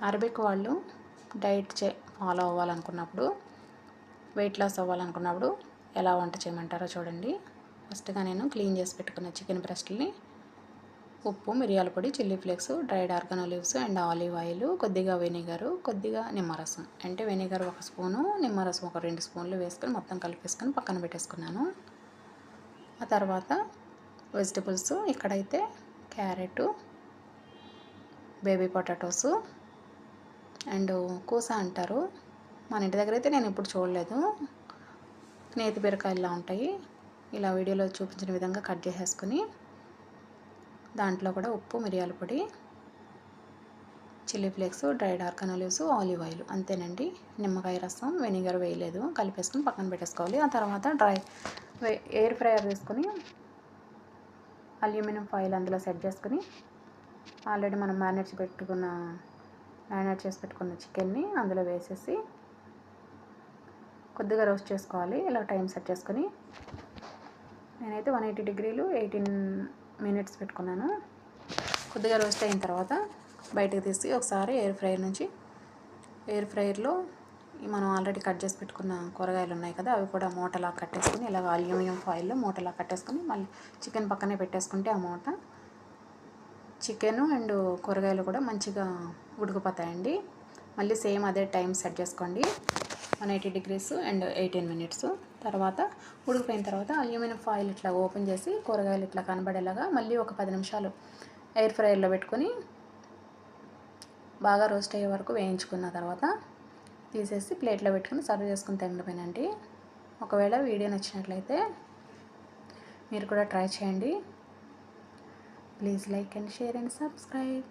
Arabic వాళ్ళు diet follow అవ్వాలనుకున్నప్పుడు, weight loss అవ్వాలనుకున్నప్పుడు ఎలా వంట చేయమంటారో చూడండి. ఫస్ట్గా నేను క్లీన్ చేసి పెట్టుకున్న చికెన్ బ్రెస్ట్ని ఉప్పు, మిరియాల పొడి, chilli flakes, dried organo leaves and olive oil, కొద్దిగా వెనిగరు, కొద్దిగా నిమ్మరసం. అంటే వెనిగర్ 1 స్పూను, నిమ్మరసం ఒక 2 స్పూన్లు వేసుకొని మొత్తం కలిపేసుకొని పక్కన పెట్టేసుకున్నాను. ఆ తర్వాత వెజిటబుల్స్ ఇక్కడైతే carrot, baby potatoes and Koona అంటారు. మన ఇంటి దగ్గర అయితే నేను ఇప్పుడు చూడలేదు. నేతి బీరకాయలా ఉంటాయి. ఇలా వీడియోలో చూపించిన విధంగా కట్ చేసేసుకొని దాంట్లో కూడా ఉప్పు, మిరియాల పొడి, chilli flakes, dried organo leaves, olive oil అంతేనండి. నిమ్మకాయ రసం, వెనిగర్ వేయలేదు. కలిపేసుకొని పక్కన పెట్టేసుకోవాలి. ఆ తర్వాత ఎయిర్ ఫ్రైయర్ తీసుకొని అల్యూమినియం ఫాయిల్ అందులో సెట్ చేసుకొని ఆల్రెడీ మనం మ్యారినేట్ చేసి పెట్టుకున్న చికెన్ని అందులో వేసేసి కొద్దిగా రోస్ట్ చేసుకోవాలి. ఇలా టైం సెట్ చేసుకొని నేనైతే 180 డిగ్రీలు 18 మినిట్స్ పెట్టుకున్నాను. కొద్దిగా రోస్ట్ అయిన తర్వాత బయటకు తీసి ఒకసారి ఎయిర్ ఫ్రైయర్లో మనం ఆల్రెడీ కట్ చేసి పెట్టుకున్న కూరగాయలు ఉన్నాయి కదా, అవి కూడా మూటలా కట్టేసుకుని ఇలాగ అల్యూమినియం ఫాయిల్లో మూటలా కట్టేసుకొని మళ్ళీ చికెన్ పక్కనే పెట్టేసుకుంటే ఆ మూట చికెన్ అండ్ కూరగాయలు కూడా మంచిగా ఉడికిపోతాయండి. మళ్ళీ సేమ్ అదే టైం సెట్ చేసుకోండి. 180 డిగ్రీస్ అండ్ 18 మినిట్స్ తర్వాత ఉడికిపోయిన తర్వాత అల్యూమినియం ఫాయిల్ ఇట్లా ఓపెన్ చేసి కూరగాయలు ఇట్లా కనబడేలాగా మళ్ళీ ఒక 10 నిమిషాలు ఎయిర్ ఫ్రైయర్లో పెట్టుకొని బాగా రోస్ట్ అయ్యే వరకు వేయించుకున్న తర్వాత తీసేసి ప్లేట్లో పెట్టుకుని సర్వ్ చేసుకుని తినడమేనండి. ఒకవేళ వీడియో నచ్చినట్లయితే మీరు కూడా ట్రై చేయండి. Please like and share and subscribe.